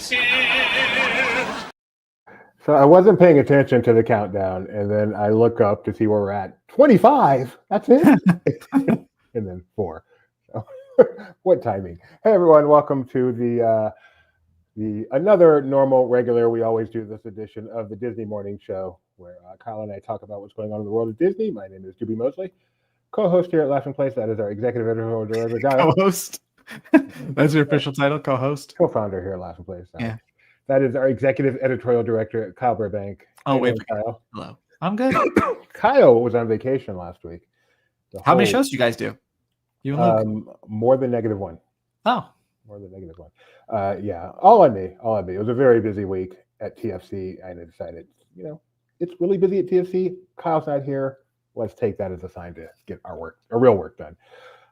So I wasn't paying attention to the countdown, and then I look up to see where we're at. 25. That's it. And then 4. So, what timing? Hey everyone, welcome to the another normal, regular. We always do this edition of the Disney Morning Show, where Kyle and I talk about what's going on in the world of Disney. My name is Duby Mosley, co-host here at Laughing Place. That is our executive editorial director, co-host. That's your official title, co-host. Co-founder here at Laughing Place. Yeah. That is our executive editorial director, Kyle Burbank. Oh, wait. Kyle. Hello. I'm good. Kyle was on vacation last week. How many shows do you guys do? You and Luke? More than -1. Oh. More than -1. Yeah, all on me. It was a very busy week at TFC, and I decided, it's really busy at TFC. Kyle's not here. Let's take that as a sign to get our real work done.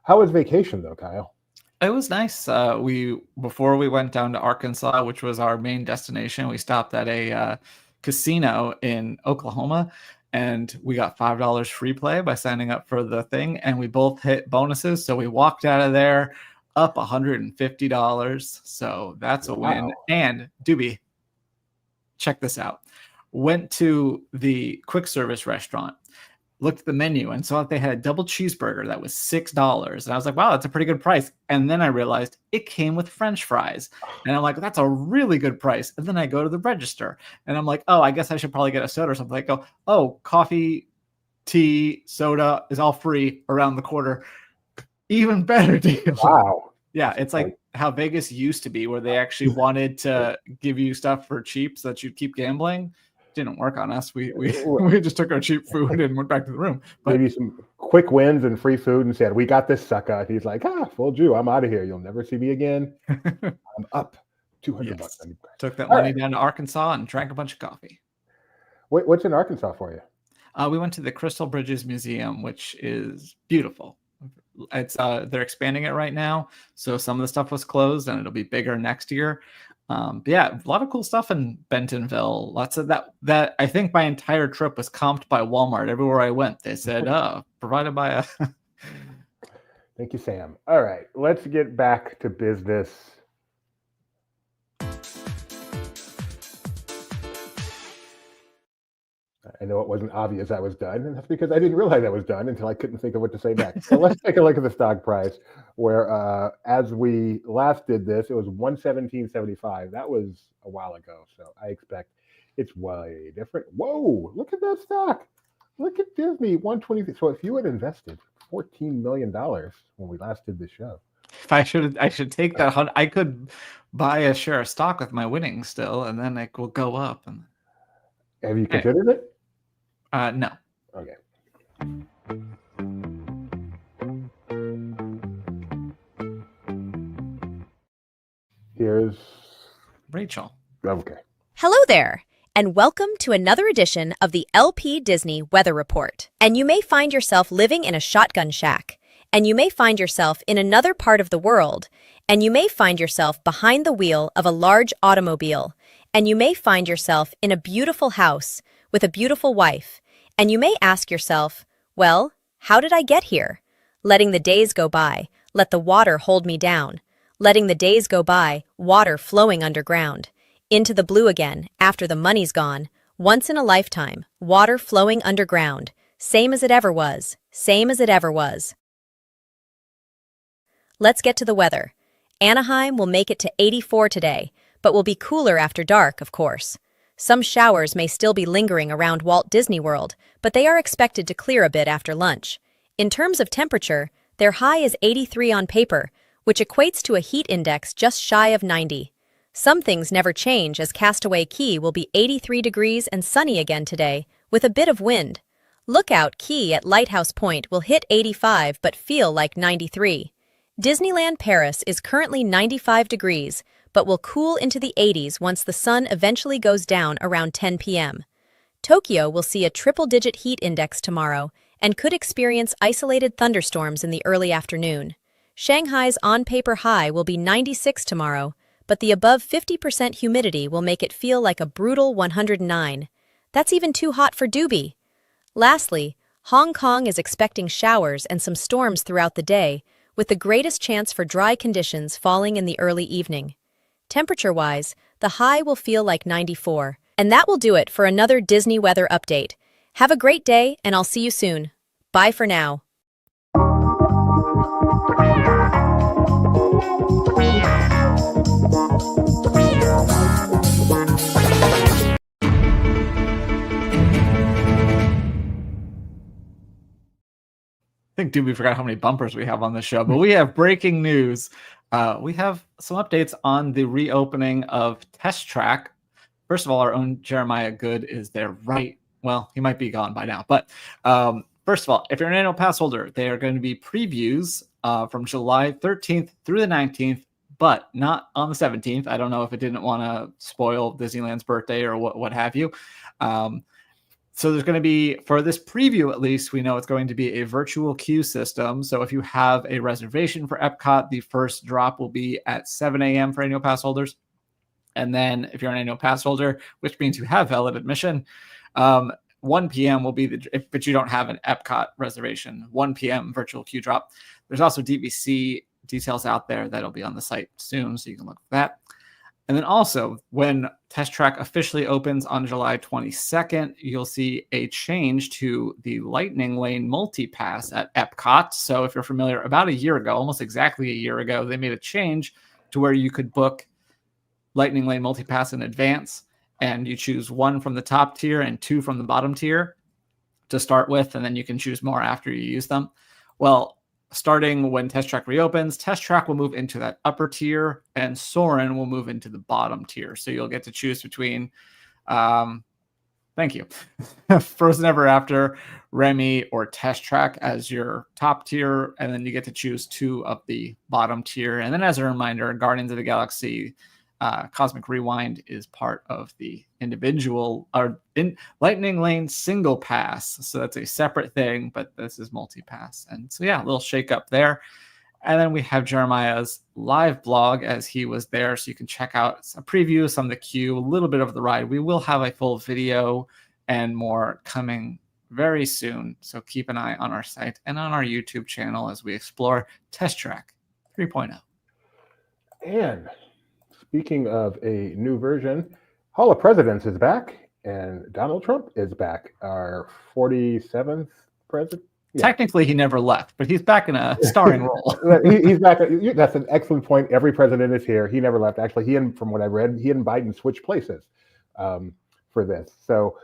How was vacation, though, Kyle? It was nice. Before we went down to Arkansas, which was our main destination, we stopped at a casino in Oklahoma, and we got $5 free play by signing up for the thing, and we both hit bonuses. So we walked out of there up $150. So that's a win. And Doobie, check this out. Went to the quick service restaurant, looked at the menu and saw that they had a double cheeseburger that was $6. And I was like, wow, that's a pretty good price. And then I realized it came with French fries. And I'm like, that's a really good price. And then I go to the register and I'm like, oh, I guess I should probably get a soda or something. I go, oh, coffee, tea, soda is all free around the corner. Even better deal. Wow. Yeah, it's like how Vegas used to be, where they actually wanted to give you stuff for cheap so that you'd keep gambling. Didn't work on us. We just took our cheap food and went back to the room. But maybe some quick wins and free food and said, we got this sucker. He's like, fooled you. I'm out of here. You'll never see me again. I'm up $200. Yes. Took that money down to Arkansas and drank a bunch of coffee. What's in Arkansas for you? We went to the Crystal Bridges Museum, which is beautiful. It's they're expanding it right now, so some of the stuff was closed and it'll be bigger next year. But yeah, a lot of cool stuff in Bentonville. Lots of that I think my entire trip was comped by Walmart. Everywhere I went, they said, provided by a Thank you, Sam. All right, let's get back to business. I know it wasn't obvious I was done, and that's because I didn't realize I was done until I couldn't think of what to say next. So let's take a look at the stock price, where as we last did this, it was $117.75. That was a while ago, so I expect it's way different. Whoa, look at that stock. Look at Disney, 123. So if you had invested $14 million when we last did this show. If I should take that. I could buy a share of stock with my winnings still, and then it will go up. And have you considered it? No. Okay. Here's Rachel. Okay. Hello there, and welcome to another edition of the LP Disney Weather Report. And you may find yourself living in a shotgun shack, and you may find yourself in another part of the world, and you may find yourself behind the wheel of a large automobile, and you may find yourself in a beautiful house with a beautiful wife, and you may ask yourself, well, how did I get here? Letting the days go by, let the water hold me down. Letting the days go by, water flowing underground. Into the blue again, after the money's gone. Once in a lifetime, water flowing underground. Same as it ever was, same as it ever was. Let's get to the weather. Anaheim will make it to 84 today, but will be cooler after dark, of course. Some showers may still be lingering around Walt Disney World, but they are expected to clear a bit after lunch. In terms of temperature, their high is 83 on paper, which equates to a heat index just shy of 90. Some things never change, as Castaway Cay will be 83 degrees and sunny again today, with a bit of wind. Lookout Cay at Lighthouse Point will hit 85 but feel like 93. Disneyland Paris is currently 95 degrees, but will cool into the 80s once the sun eventually goes down around 10 p.m. Tokyo will see a triple-digit heat index tomorrow and could experience isolated thunderstorms in the early afternoon. Shanghai's on-paper high will be 96 tomorrow, but the above 50% humidity will make it feel like a brutal 109. That's even too hot for Doobie. Lastly, Hong Kong is expecting showers and some storms throughout the day, with the greatest chance for dry conditions falling in the early evening. Temperature-wise, the high will feel like 94. And that will do it for another Disney weather update. Have a great day, and I'll see you soon. Bye for now. I think, dude, we forgot how many bumpers we have on the show, but we have breaking news. We have some updates on the reopening of Test Track. First of all, our own Jeremiah Good is there right. Well, he might be gone by now, but first of all, if you're an annual pass holder, they are going to be previews from July 13th through the 19th, but not on the 17th. I don't know if it didn't want to spoil Disneyland's birthday or what have you. So there's going to be, for this preview at least, we know it's going to be a virtual queue system. So if you have a reservation for Epcot, the first drop will be at 7 a.m. for annual pass holders. And then if you're an annual pass holder, which means you have valid admission, 1 p.m. will be but you don't have an Epcot reservation, 1 p.m. virtual queue drop. There's also DVC details out there that'll be on the site soon, so you can look for that. And then also, when Test Track officially opens on July 22nd, you'll see a change to the Lightning Lane multi-pass at Epcot. So if you're familiar, about a year ago, almost exactly a year ago, they made a change to where you could book Lightning Lane multi-pass in advance, and you choose 1 from the top tier and 2 from the bottom tier to start with, and then you can choose more after you use them. Well, starting when Test Track reopens, Test Track will move into that upper tier, and Soarin' will move into the bottom tier. So you'll get to choose between, thank you, Frozen Ever After, Remy, or Test Track as your top tier, and then you get to choose 2 of the bottom tier. And then as a reminder, Guardians of the Galaxy Cosmic Rewind is part of the individual or Lightning Lane single pass. So that's a separate thing, but this is multi-pass. And so, yeah, a little shake up there. And then we have Jeremiah's live blog as he was there. So you can check out a preview, some of the queue, a little bit of the ride. We will have a full video and more coming very soon. So keep an eye on our site and on our YouTube channel as we explore Test Track 3.0. And speaking of a new version, Hall of Presidents is back, and Donald Trump is back, our 47th president. Yeah. Technically, he never left, but he's back in a starring role. He's back. That's an excellent point. Every president is here. He never left. Actually, from what I read, he and Biden switched places for this. So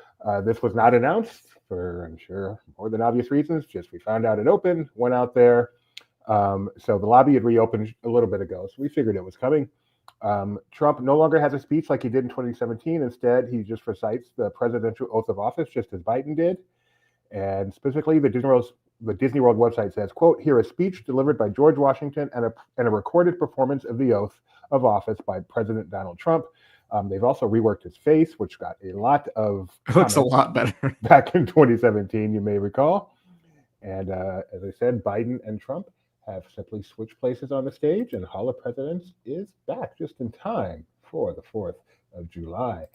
this was not announced for, I'm sure, more than obvious reasons. Just we found out it opened, went out there. So the lobby had reopened a little bit ago, so we figured it was coming. Trump no longer has a speech like he did in 2017. Instead, he just recites the presidential oath of office, just as Biden did. And specifically, the Disney World website says, quote, "Here a speech delivered by George Washington and a recorded performance of the oath of office by President Donald Trump." They've also reworked his face, which got a lot of It looks a lot better. Back in 2017, you may recall. And as I said, Biden and Trump have simply switched places on the stage, and Hall of Presidents is back just in time for the 4th of July.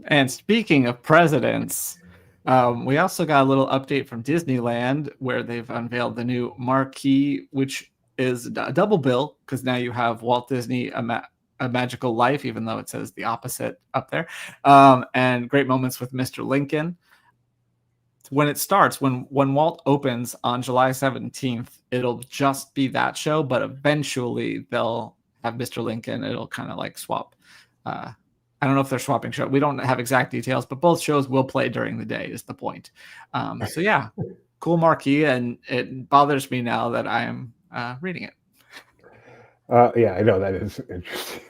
And speaking of presidents, we also got a little update from Disneyland where they've unveiled the new marquee, which is a double bill because now you have Walt Disney, A Magical Life, even though it says the opposite up there, and Great Moments with Mr. Lincoln. When it starts, when Walt opens on July 17th, it'll just be that show, but eventually they'll have Mr. Lincoln. It'll kind of like swap. I don't know if they're swapping show. We don't have exact details, but both shows will play during the day is the point. So yeah, cool marquee, and it bothers me now that I am reading it. Yeah, I know that is interesting.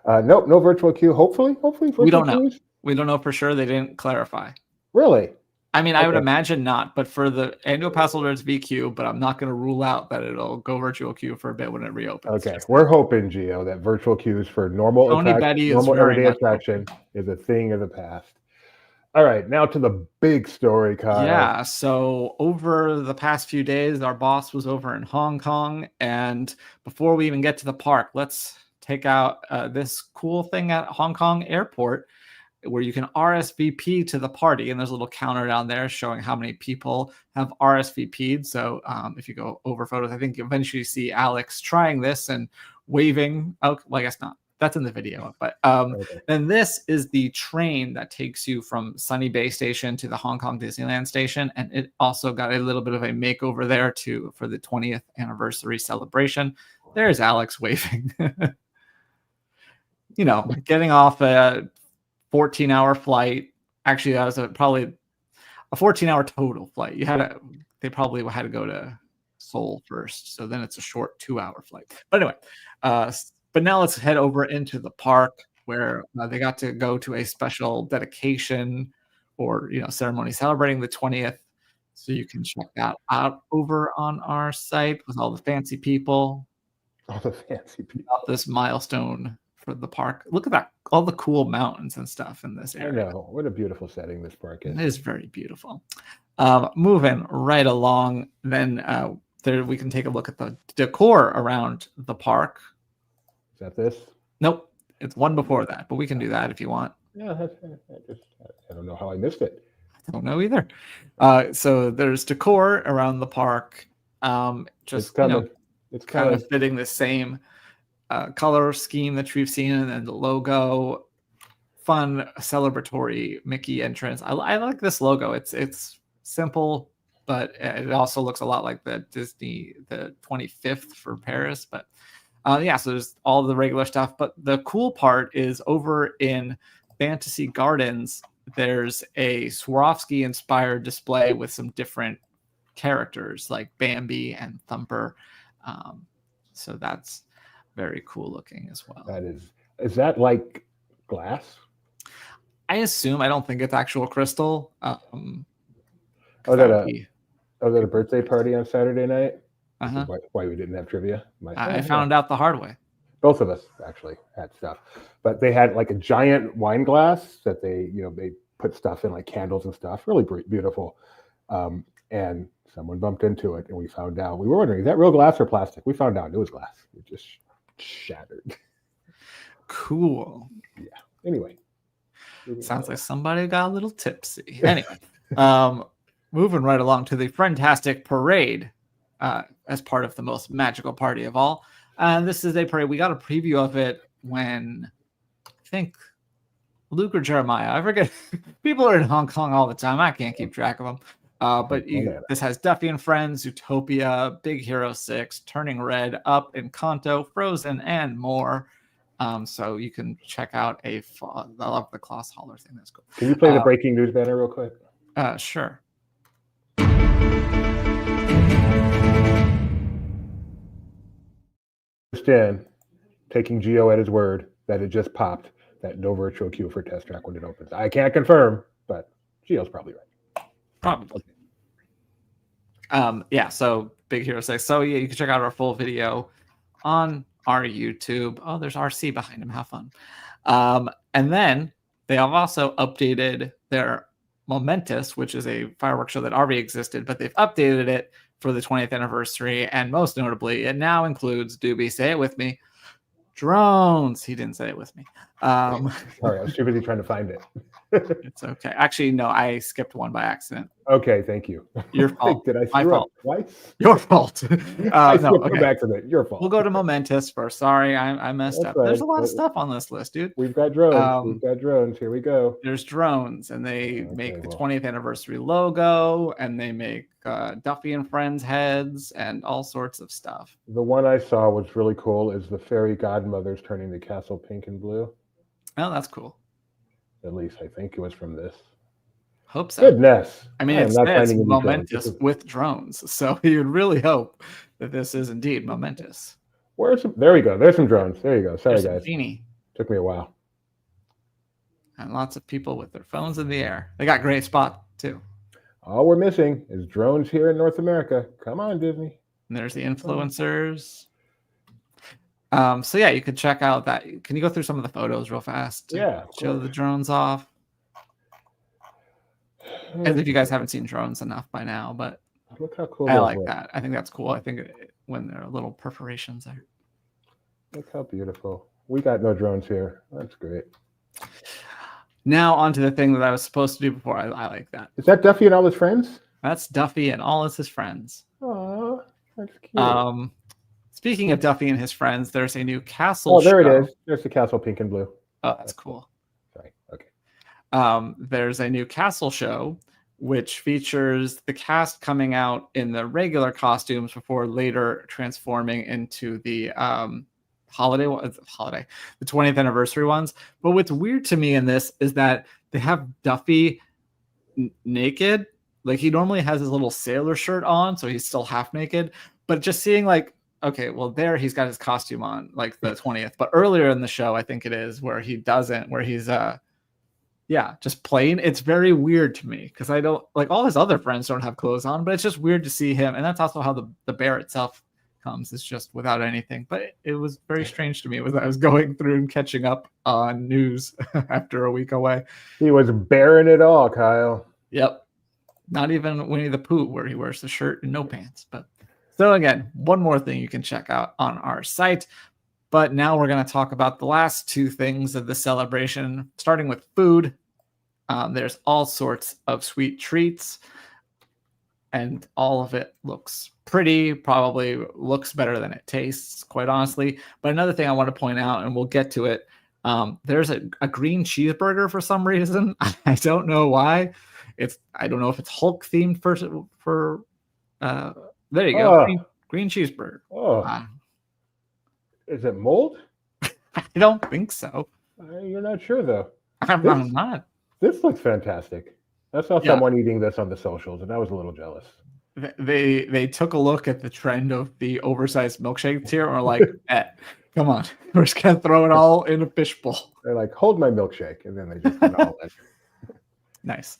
No virtual queue. Hopefully. We don't know. We don't know for sure. They didn't clarify. Really? I mean, I would imagine not, but for the annual pass holder, it's VQ, but I'm not going to rule out that it'll go virtual queue for a bit when it reopens. Okay, we're hoping, Gio, that virtual queues for normal everyday attraction is a thing of the past. All right, now to the big story, Kyle. Yeah, so over the past few days, our boss was over in Hong Kong, and before we even get to the park, let's take out this cool thing at Hong Kong Airport, where you can RSVP to the party, and there's a little counter down there showing how many people have RSVP'd. So if you go over photos, I think eventually you see Alex trying this and waving. Oh, well, I guess not. that's in the video. But Okay. and this is the train that takes you from Sunny Bay Station to the Hong Kong Disneyland station, and it also got a little bit of a makeover there for the 20th anniversary celebration. There's Alex waving. You know, getting off a 14-hour flight. Actually, that was probably a 14-hour total flight. They probably had to go to Seoul first, so then it's a short 2-hour flight. But anyway, but now let's head over into the park where they got to go to a special dedication or ceremony celebrating the 20th. So you can check that out over on our site with all the fancy people. All the fancy people. This milestone for the park. Look at that, all the cool mountains and stuff in this area. I know, what a beautiful setting this park is. It is very beautiful. Moving right along, then there we can take a look at the decor around the park. Is that this? Nope, it's one before that, but we can do that if you want. Yeah, I don't know how I missed it. I don't know either. So there's decor around the park. Just It's kind of fitting the same color scheme that we've seen, and then the logo, fun celebratory Mickey entrance. I like this logo. It's simple, but it also looks a lot like the 25th for Paris. But yeah, so there's all the regular stuff. But the cool part is over in Fantasy Gardens, there's a Swarovski inspired display with some different characters like Bambi and Thumper. So that's very cool looking as well. That is that like glass? I assume. I don't think it's actual crystal. Was that a birthday party on Saturday night? Uh-huh. Why we didn't have trivia? I found out the hard way. Both of us actually had stuff, but they had like a giant wine glass that they put stuff in, like candles and stuff. Really beautiful. And someone bumped into it, and we found out. We were wondering, is that real glass or plastic? We found out it was glass. It just shattered. Cool. Yeah. Anyway. Sounds like somebody got a little tipsy. Anyway, moving right along to the Friendtastic parade as part of the most magical party of all. This is a parade. We got a preview of it when I think Luke or Jeremiah. I forget. People are in Hong Kong all the time. I can't keep track of them. But this has Duffy and Friends, Zootopia, Big Hero 6, Turning Red, Up, Encanto, Frozen, and more. So you can check out I love the Klaus Holler thing. That's cool. Can you play the breaking news banner real quick? Sure. Understand, taking Gio at his word that it just popped that no virtual queue for Test Track when it opens. I can't confirm, but Gio's probably right. Probably. Yeah, so Big Hero 6. So yeah, you can check out our full video on our YouTube. Oh, there's RC behind him. Have fun. And then they have also updated their Momentous, which is a fireworks show that already existed, but they've updated it for the 20th anniversary. And most notably, it now includes, Doobie, say it with me, drones. He didn't say it with me. Sorry, I was too busy trying to find it. It's okay. Actually, no, I skipped one by accident. Okay, thank you. Your fault. Did I My screw fault. up twice? Your fault. I No, skipped okay. by accident. Your fault. We'll go to Momentous first. Sorry, I messed That's up. right. There's a lot of stuff on this list, dude. We've got drones. Here we go. There's drones, and they make the well. 20th anniversary logo, and they make Duffy and Friends heads, and all sorts of stuff. The one I saw was really cool is the fairy godmothers turning the castle pink and blue. Oh, that's cool. At least I think it was from this. Hope so. Goodness. I mean, am it's not finding any Momentous drones. with drones, so you'd really hope that this is indeed Momentous. There we go. There's some drones. There you go. Sorry, There's a guys. genie. Took me a while. And lots of people with their phones in the air. They got great spot, too. All we're missing is drones here in North America. Come on, Disney. And there's the influencers. So yeah, you could check out that. Can you go through some of the photos real fast? Yeah. Show the drones off. As if you guys haven't seen drones enough by now, but Look how cool I those like look. that. I think that's cool. I think when there are little perforations there. Look how beautiful. We got no drones here. That's great. Now onto the thing that I was supposed to do before. I like that. Is that Duffy and all his friends? That's Duffy and all his friends. Oh, that's cute. Speaking of Duffy and his friends, there's a new castle Oh, there show. it is. There's the castle, pink and blue. Oh, that's cool. Sorry. Okay. There's a new castle show which features the cast coming out in the regular costumes before later transforming into the holiday, the 20th anniversary ones. But what's weird to me in this is that they have Duffy naked. Like, he normally has his little sailor shirt on, so he's still half naked. But just seeing, like, okay, well, there he's got his costume on, like the 20th. But earlier in the show, I think it is, where he doesn't, where he's just plain. It's very weird to me because I don't like, all his other friends don't have clothes on, but it's just weird to see him. And that's also how the bear itself comes. It's just without anything. But it was very strange to me as I was going through and catching up on news after a week away. He was bearing it all, Kyle. Yep. Not even Winnie the Pooh, where he wears the shirt and no pants. But so again, one more thing you can check out on our site. But now we're going to talk about the last two things of the celebration, starting with food. There's all sorts of sweet treats, and all of it looks pretty, probably looks better than it tastes, quite honestly. But another thing I want to point out, and we'll get to it, there's a green cheeseburger for some reason. I don't know why. I don't know if it's Hulk themed for there you go. Green cheeseburger. Is it mold? I don't think so. You're not sure though. I'm not. This looks fantastic. I saw someone eating this on the socials, and I was a little jealous. They took a look at the trend of the oversized milkshakes here, and were like, "Come on, we're just gonna throw it all in a fishbowl." They're like, "Hold my milkshake," and then they just went all in. Nice.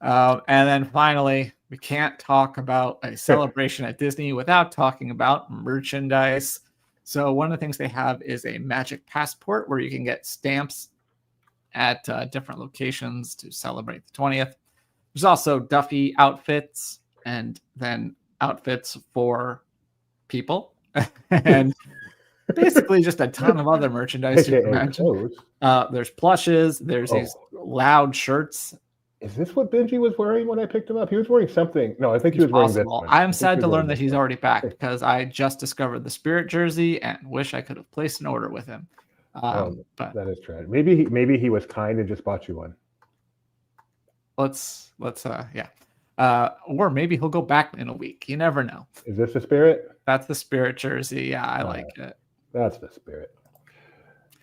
And then finally, we can't talk about a celebration at Disney without talking about merchandise. So one of the things they have is a magic passport where you can get stamps at different locations to celebrate the 20th. There's also Duffy outfits and then outfits for people and basically just a ton of other merchandise. You can imagine. There's plushes. There's these loud shirts. Is this what Benji was wearing when I picked him up? He was wearing something. No, I think he was wearing this one. I'm sad to learn that he's already back because I just discovered the Spirit jersey and wish I could have placed an order with him. But that is true. Maybe he was kind and just bought you one. Let's or maybe he'll go back in a week. You never know. Is this the Spirit? That's the Spirit jersey. Yeah, I like it. That's the Spirit.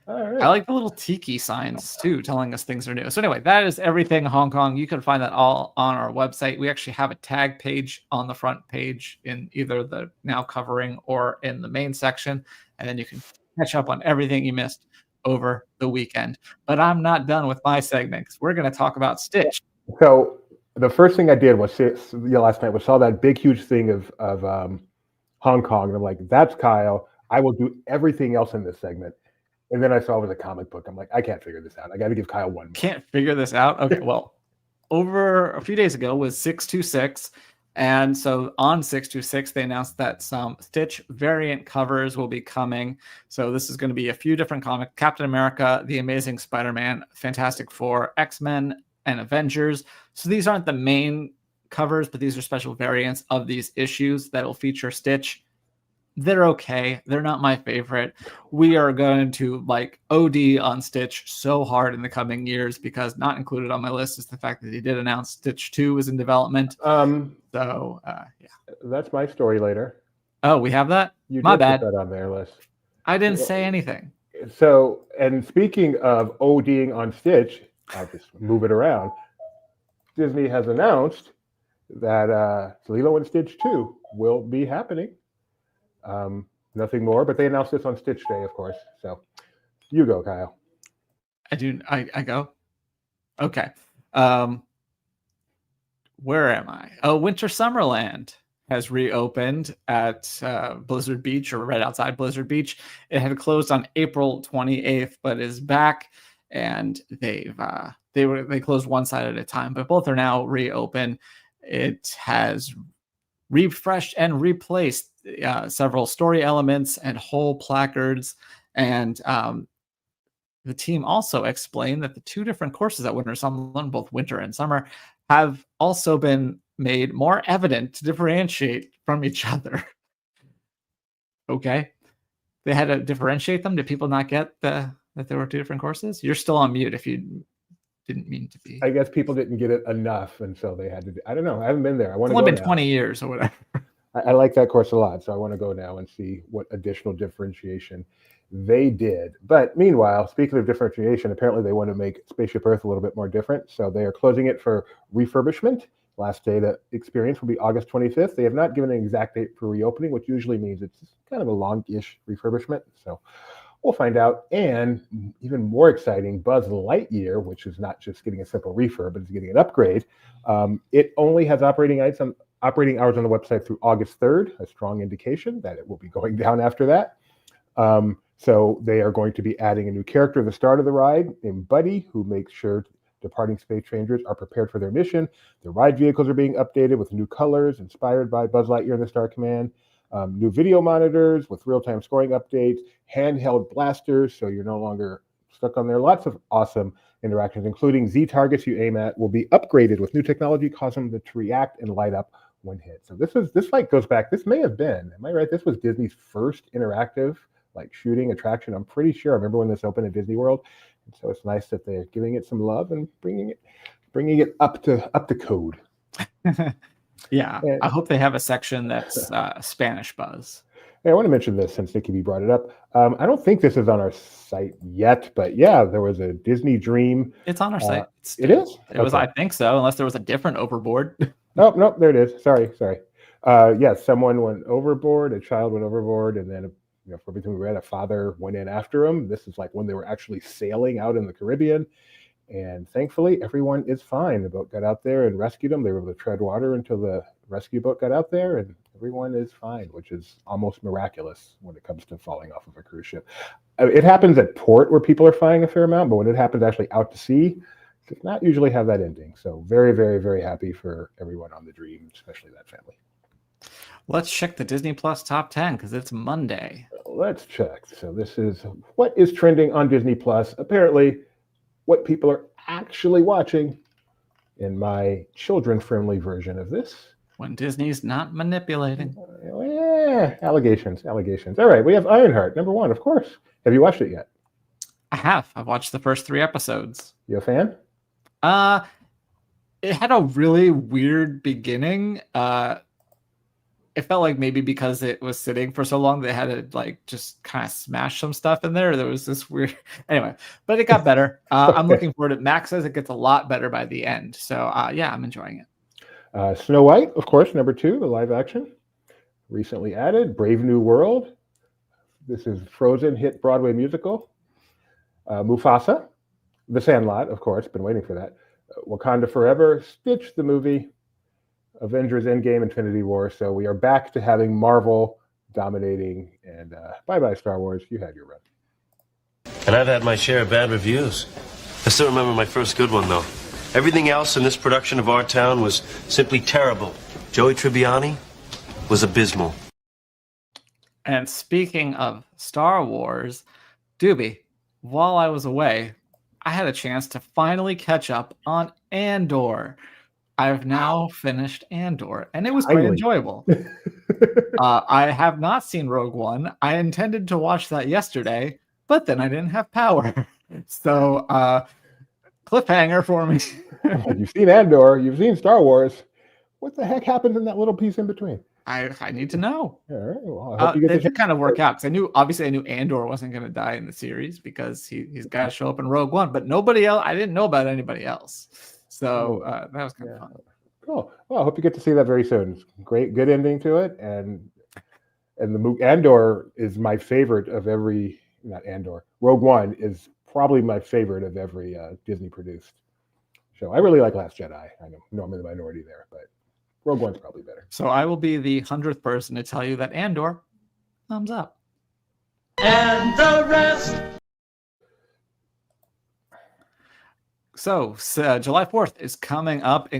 All right. I like the little tiki signs too, telling us things are new. So anyway, that is everything Hong Kong. You can find that all on our website. We actually have a tag page on the front page in either the now covering or in the main section, and then you can catch up on everything you missed over the weekend. But I'm not done with my segment because we're going to talk about Stitch. So the first thing I did was last night was saw that big huge thing of Hong Kong, and I'm like, that's Kyle. I will do everything else in this segment. And then I saw it was a comic book. I'm like, I can't figure this out. I got to give Kyle one more. Can't figure this out? Okay, well, over a few days ago was 626. And so on 626, they announced that some Stitch variant covers will be coming. So this is going to be a few different comics: Captain America, The Amazing Spider-Man, Fantastic Four, X-Men, and Avengers. So these aren't the main covers, but these are special variants of these issues that will feature Stitch. They're okay. They're not my favorite. We are going to OD on Stitch so hard in the coming years because not included on my list is the fact that he did announce Stitch 2 is in development. That's my story later. Oh, we have that? You my did bad. Put that on their list. I didn't say anything. So, and speaking of ODing on Stitch, I'll just move it around. Disney has announced that Lilo and Stitch 2 will be happening. Nothing more, but they announced this on Stitch Day, of course. So you go, Kyle. I go. Okay. Where am I? Oh, Winter Summerland has reopened at Blizzard Beach, or right outside Blizzard Beach. It had closed on April 28th, but is back, and they closed one side at a time, but both are now reopened. It has refreshed and replaced several story elements and whole placards, and the team also explained that the two different courses at Winter Summerland, both winter and summer, have also been made more evident to differentiate from each other. Okay. they had to differentiate them? Did people not get that there were two different courses? You're still on mute if you didn't mean to be. I guess people didn't get it enough, and so they had to. I don't know. I haven't been there. I want It's to only go been now. 20 years or whatever. I like that course a lot, so I want to go now and see what additional differentiation they did. But meanwhile, speaking of differentiation, apparently they want to make Spaceship Earth a little bit more different, so they are closing it for refurbishment. Last day to experience will be August 25th. They have not given an exact date for reopening, which usually means it's kind of a long-ish refurbishment. So we'll find out. And even more exciting, Buzz Lightyear, which is not just getting a simple refurb, but it's getting an upgrade. It only has operating hours on the website through August 3rd, a strong indication that it will be going down after that. So they are going to be adding a new character at the start of the ride named Buddy, who makes sure departing space rangers are prepared for their mission. The ride vehicles are being updated with new colors inspired by Buzz Lightyear and the Star Command. New video monitors with real-time scoring updates, handheld blasters, so you're no longer stuck on there. Lots of awesome interactions, including Z targets you aim at will be upgraded with new technology, causing them to react and light up when hit. So this fight goes back. This may have been, am I right? This was Disney's first interactive shooting attraction. I'm pretty sure. I remember when this opened at Disney World, and so it's nice that they're giving it some love and bringing it up to code. Yeah, I hope they have a section that's Spanish Buzz. Hey, I want to mention this since Nikki B brought it up. I don't think this is on our site yet, but yeah, there was a Disney Dream. It's on our site. It is? It was, I think so, unless there was a different overboard. Nope, there it is. Sorry. Yes, someone went overboard, a child went overboard, and then for everything we read, a father went in after him. This is like when they were actually sailing out in the Caribbean. And thankfully, everyone is fine. The boat got out there and rescued them. They were able to tread water until the rescue boat got out there, and everyone is fine, which is almost miraculous when it comes to falling off of a cruise ship. It happens at port where people are flying a fair amount, but when it happens actually out to sea, it does not usually have that ending. So very, very, very happy for everyone on the Dream, especially that family. Let's check the Disney Plus top 10 because it's Monday. Let's check. So this is what is trending on Disney Plus. Apparently, what people are actually watching in my children-friendly version of this. When Disney's not manipulating. Allegations. All right, we have Ironheart, number 1, of course. Have you watched it yet? I have. I've watched the first 3 episodes. You a fan? It had a really weird beginning. It felt like maybe because it was sitting for so long, they had to just kind of smash some stuff in there. There was this weird, anyway, but it got better. Okay. I'm looking forward to it. Max says it gets a lot better by the end. So yeah, I'm enjoying it. Snow White, of course, number 2, the live action, recently added. Brave New World. This is Frozen hit Broadway musical. Mufasa, The Sandlot, of course, been waiting for that. Wakanda Forever, Stitch the movie, Avengers Endgame, Infinity War. So we are back to having Marvel dominating, and bye-bye Star Wars, you had your run. And I've had my share of bad reviews. I still remember my first good one, though. Everything else in this production of Our Town was simply terrible. Joey Tribbiani was abysmal. And speaking of Star Wars, Doobie, while I was away, I had a chance to finally catch up on Andor. I've now finished Andor, and it was quite enjoyable. I have not seen Rogue One. I intended to watch that yesterday, but then I didn't have power. So, cliffhanger for me. You've seen Andor. You've seen Star Wars. What the heck happens in that little piece in between? I need to know. All right. Well, I hope you get they did kind of work out, because I knew Andor wasn't going to die in the series because he's got to show up in Rogue One, but nobody else. I didn't know about anybody else. So that was kind of fun. Cool. Well, I hope you get to see that very soon. It's great, good ending to it, and the Andor is my favorite of every. Not Andor. Rogue One is probably my favorite of every Disney produced show. I really like Last Jedi. I know I'm in the minority there, but Rogue One's probably better. So I will be the 100th person to tell you that Andor, thumbs up. And the rest. So July 4th is coming up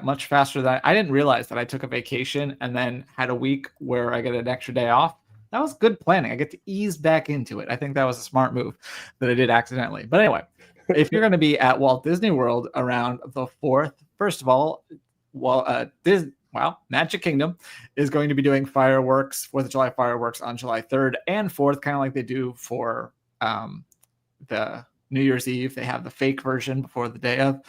much faster than I didn't realize that I took a vacation and then had a week where I get an extra day off. That was good planning. I get to ease back into it. I think that was a smart move that I did accidentally. But anyway, if you're going to be at Walt Disney World around the 4th, first of all, well, Magic Kingdom is going to be doing fireworks, 4th of July fireworks on July 3rd and 4th, kind of like they do for the New Year's Eve. They have the fake version before the day of.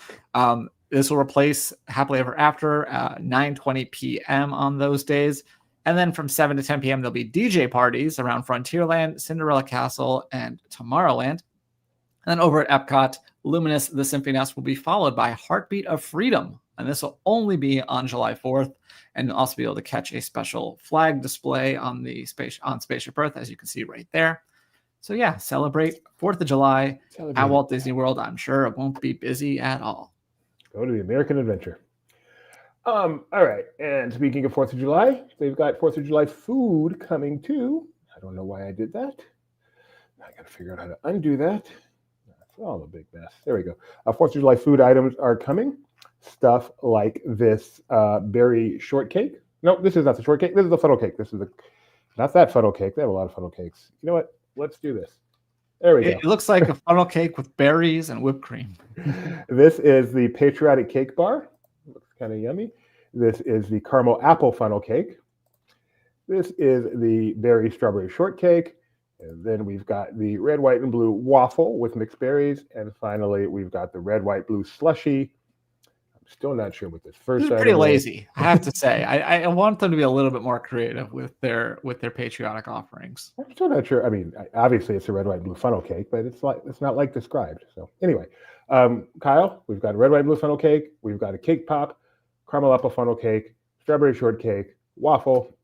This will replace Happily Ever After, 9:20 p.m. on those days. And then from 7 to 10 p.m., there'll be DJ parties around Frontierland, Cinderella Castle, and Tomorrowland. And then over at Epcot, Luminous The Symphony Dance will be followed by Heartbeat of Freedom. And this will only be on July 4th. And you'll also be able to catch a special flag display on the Spaceship Earth, as you can see right there. So yeah, celebrate 4th of July at Walt Disney World. I'm sure it won't be busy at all. Go to the American Adventure. All right. And speaking of 4th of July, they've got 4th of July food coming too. I don't know why I did that. I got to figure out how to undo that. That's all a big mess. There we go. 4th of July food items are coming. Stuff like this berry shortcake. No, this is not the shortcake. This is the funnel cake. This is not that funnel cake. They have a lot of funnel cakes. You know what? Let's do this. There we go. It looks like a funnel cake with berries and whipped cream. This is the Patriotic Cake Bar. Looks kind of yummy. This is the caramel apple funnel cake. This is the berry strawberry shortcake. And then we've got the red, white, and blue waffle with mixed berries. And finally, we've got the red, white, blue slushie. I'm still not sure what this first This is pretty lazy, I have to say. I want them to be a little bit more creative with their patriotic offerings. I'm still not sure. I mean, obviously it's a red, white, blue funnel cake, but it's not like described. So anyway, Kyle, we've got a red, white, blue funnel cake. We've got a cake pop, caramel apple funnel cake, strawberry shortcake, waffle,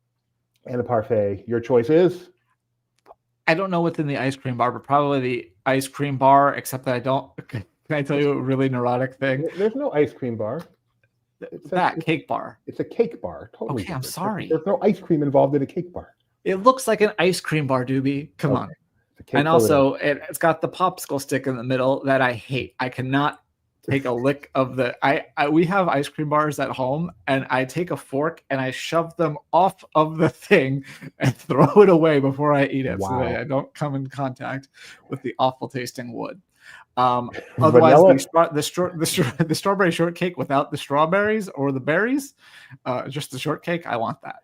and a parfait. Your choice is? I don't know what's in the ice cream bar, but probably the ice cream bar, except that I don't. Can I tell you a really neurotic thing? There's no ice cream bar. It's cake bar. It's a cake bar. Totally. Okay, I'm sorry. There's no ice cream involved in a cake bar. It looks like an ice cream bar, Doobie. Come on. And also, it's got the popsicle stick in the middle that I hate. I cannot take a lick of the. We have ice cream bars at home, and I take a fork and I shove them off of the thing and throw it away before I eat it, so that I don't come in contact with the awful tasting wood. Otherwise, the strawberry shortcake without the strawberries or the berries, just the shortcake. I want that.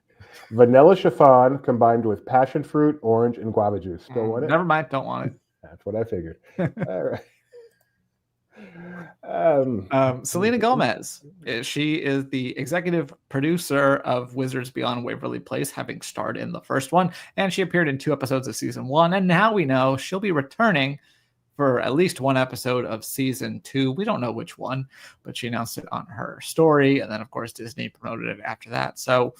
Vanilla chiffon combined with passion fruit, orange, and guava juice. Still want it? Never mind. Don't want it. That's what I figured. All right. Selena Gomez. She is the executive producer of Wizards Beyond Waverly Place, having starred in the first one, and she appeared in 2 episodes of season 1. And now we know she'll be returning for at least 1 episode of season 2. We don't know which one, but she announced it on her story. And then, of course, Disney promoted it after that. So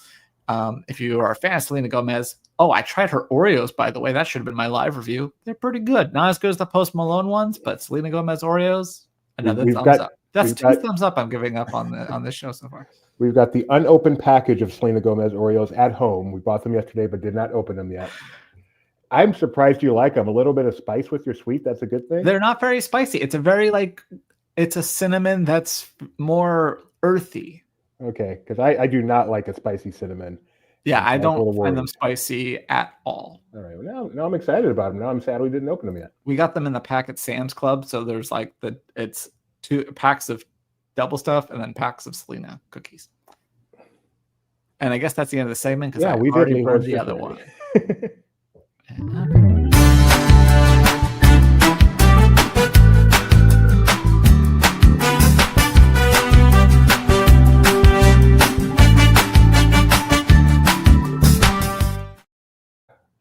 if you are a fan of Selena Gomez, I tried her Oreos, by the way. That should have been my live review. They're pretty good. Not as good as the Post Malone ones, but Selena Gomez Oreos, another thumbs up. That's 2 thumbs up I'm giving up on this show so far. We've got the unopened package of Selena Gomez Oreos at home. We bought them yesterday, but did not open them yet. I'm surprised you like them. A little bit of spice with your sweet. That's a good thing. They're not very spicy. It's a very it's a cinnamon that's more earthy. Okay, because I do not like a spicy cinnamon. Yeah, I don't find them spicy at all. All right, well now I'm excited about them. Now I'm sad we didn't open them yet. We got them in the pack at Sam's Club, so there's it's 2 packs of double stuff and then packs of Selena cookies. And I guess that's the end of the segment because we already heard the other one.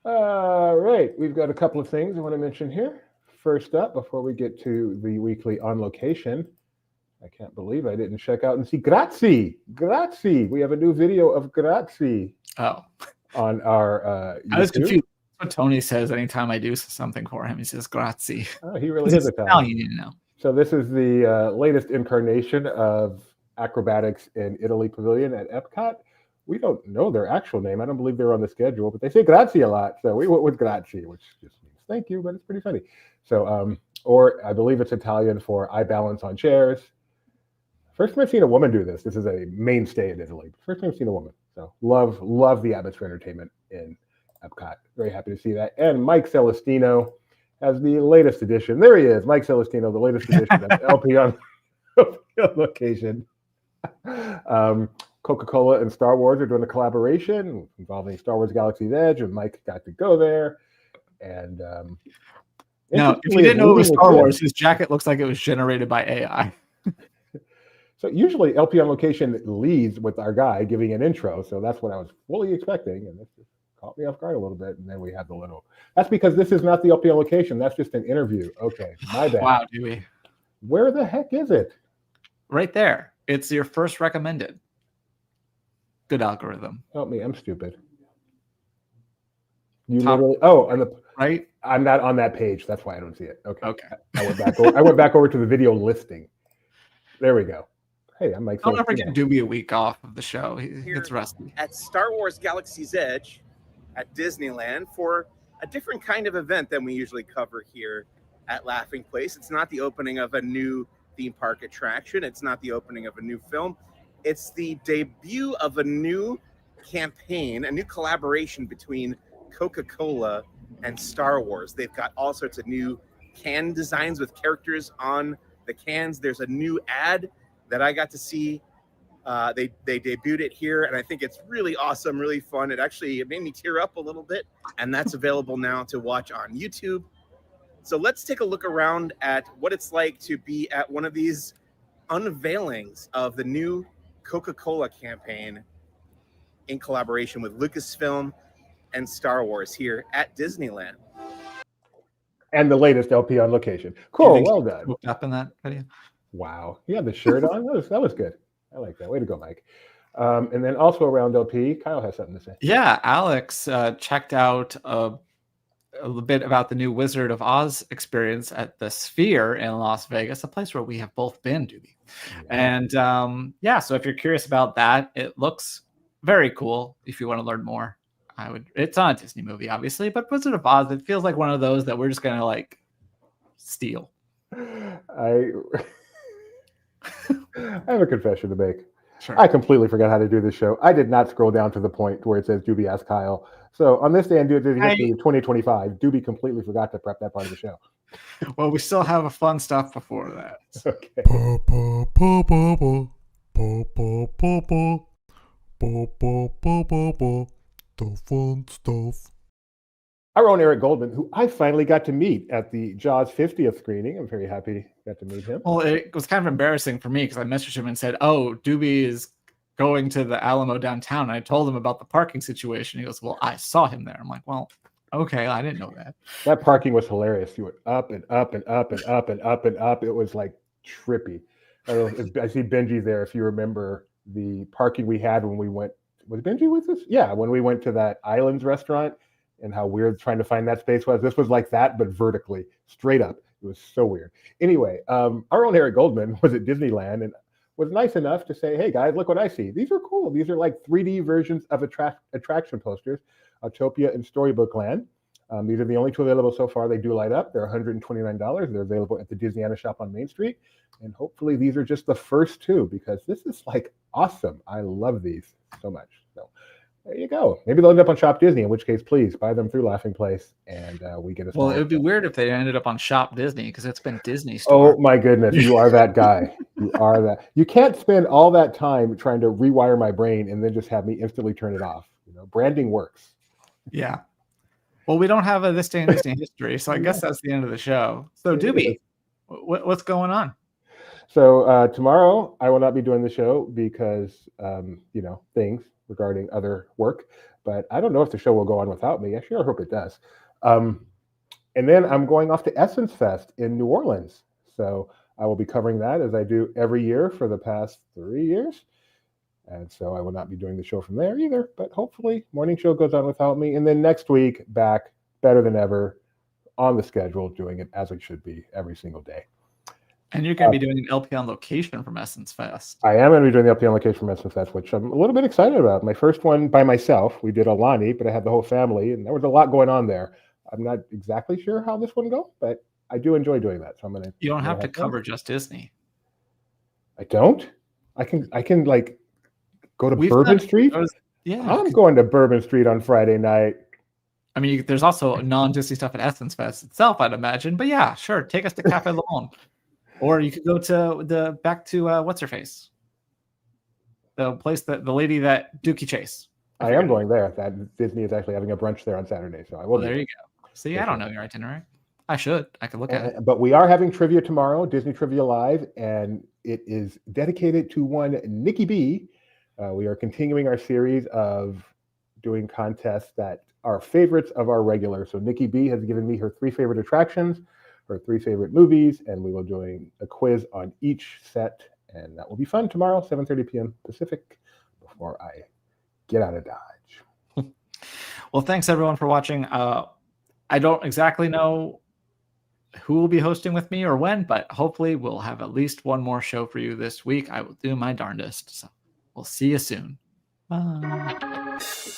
All right, we've got a couple of things I want to mention here. First up, before we get to the weekly On Location, I can't believe I didn't check out and see Grazie. We have a new video of Grazie. Oh, on our YouTube. I was confused. That's what Tony says anytime I do something for him. He says Grazie. Oh, he really is Italian. You need to know. So this is the latest incarnation of Acrobatics in Italy Pavilion at Epcot. We don't know their actual name. I don't believe they're on the schedule, but they say Grazie a lot. So we went with Grazie, which just means thank you, but it's pretty funny. So, or I believe it's Italian for I balance on chairs. First time I've seen a woman do this. This is a mainstay in Italy. First time I've seen a woman. So love the atmosphere entertainment in Epcot. Very happy to see that. And Mike Celestino has the latest edition. There he is, Mike Celestino, the latest edition of LP on Location. Coca-Cola and Star Wars are doing a collaboration involving Star Wars Galaxy's Edge, and Mike got to go there. And now, if you didn't know it was Star Wars, his jacket looks like it was generated by AI. So usually LP on location leads with our guy giving an intro. So that's what I was fully expecting. And this just caught me off guard a little bit. And then we had the little, that's because this is not the LP on location. That's just an interview. Okay, my bad. Wow, Dewey. Where the heck is it? Right there. It's your first recommended. Good algorithm. Help me, I'm stupid. You Top, literally, oh, on the right? I'm not on that page. That's why I don't see it. Okay. Okay. I went back over to the video listing. There we go. Hey, I'm Mike. I'll never give Doobie a week off of the show. He gets rusty. At Star Wars Galaxy's Edge at Disneyland for a different kind of event than we usually cover here at Laughing Place. It's not the opening of a new theme park attraction. It's not the opening of a new film. It's the debut of a new campaign, a new collaboration between Coca-Cola and Star Wars. They've got all sorts of new can designs with characters on the cans. There's a new ad that I got to see. They debuted it here, and I think it's really awesome, really fun. It made me tear up a little bit, and that's available now to watch on YouTube. So let's take a look around at what it's like to be at one of these unveilings of the new Coca-Cola campaign in collaboration with Lucasfilm and Star Wars here at Disneyland. And the latest LP on location. Cool, well done. Hooked up in that video. Wow, he had the shirt on. That was good. I like that. Way to go, Mike. And then also around LP, Kyle has something to say. Yeah, Alex checked out a little bit about the new Wizard of Oz experience at the Sphere in Las Vegas, a place where we have both been, Doobie. Yeah. And so if you're curious about that, it looks very cool. If you want to learn more, it's not a Disney movie, obviously, but Wizard of Oz, it feels like one of those that we're just gonna like steal. I have a confession to make. Sure. I completely forgot how to do this show. I did not scroll down to the point where it says Doobie Ask Kyle. So on this day in Disney History 2025, Doobie completely forgot to prep that part of the show. Well, we still have a fun stuff before that. Okay. The fun stuff. Our own Eric Goldman, who I finally got to meet at the Jaws 50th screening. I'm very happy I got to meet him. Well, it was kind of embarrassing for me because I messaged him and said, "Oh, Doobie is going to the Alamo downtown." And I told him about the parking situation. He goes, "Well, I saw him there." I'm like, "Well, okay, I didn't know that." That parking was hilarious. You went up and up and up and up and up and up. It was like trippy. I see Benji there. If you remember the parking we had when we went, was Benji with us? Yeah, when we went to that Islands restaurant and how weird trying to find that space was. This was like that, but vertically, straight up. It was so weird. Anyway, our own Eric Goldman was at Disneyland and was nice enough to say, "Hey guys, look what I see. These are cool. These are like 3D versions of attraction posters, Autopia and Storybook Land. These are the only two available so far. They do light up. They're $129. They're available at the Disneyana shop on Main Street. And hopefully these are just the first two because this is like awesome. I love these so much. So there you go. Maybe they'll end up on Shop Disney, in which case, please buy them through Laughing Place and we get a Well, it would be weird if they ended up on Shop Disney because it's been Disney store. Oh my goodness. You are that guy. You are that. You can't spend all that time trying to rewire my brain and then just have me instantly turn it off. You know, branding works. Yeah. Well, we don't have a This Day in Disney History, so I guess that's the end of the show. So, Doobie, what's going on? So tomorrow I will not be doing the show because, things regarding other work, but I don't know if the show will go on without me. I sure hope it does. And then I'm going off to Essence Fest in New Orleans. So I will be covering that as I do every year for the past 3 years. And so I will not be doing the show from there either, but hopefully morning show goes on without me. And then next week back better than ever on the schedule, doing it as it should be every single day. And you're going to be doing an LP on location from Essence Fest. I am going to be doing the LP on location from Essence Fest, which I'm a little bit excited about. My first one by myself, we did Alani, but I had the whole family, and there was a lot going on there. I'm not exactly sure how this one goes, but I do enjoy doing that. So I'm going to. You don't have to cover just Disney. I don't. I can like go to Bourbon Street. I'm going to Bourbon Street on Friday night. I mean, there's also non-Disney stuff at Essence Fest itself, I'd imagine. But yeah, sure, take us to Cafe Le Monde. Or you could go to back to what's her face? the place that the lady that Dookie Chase. I am going there. That Disney is actually having a brunch there on Saturday, so I will. Well, there you go. See, I don't know your itinerary. I should. I could look at it. But we are having trivia tomorrow, Disney Trivia Live, and it is dedicated to one Nikki B. We are continuing our series of doing contests that are favorites of our regulars. So Nikki B has given me her 3 favorite attractions, her 3 favorite movies, and we will be doing a quiz on each set, and that will be fun tomorrow, 7:30 p.m. Pacific, before I get out of Dodge. Well, thanks everyone for watching. I don't exactly know who will be hosting with me or when, but hopefully we'll have at least one more show for you this week. I will do my darndest. So we'll see you soon. Bye.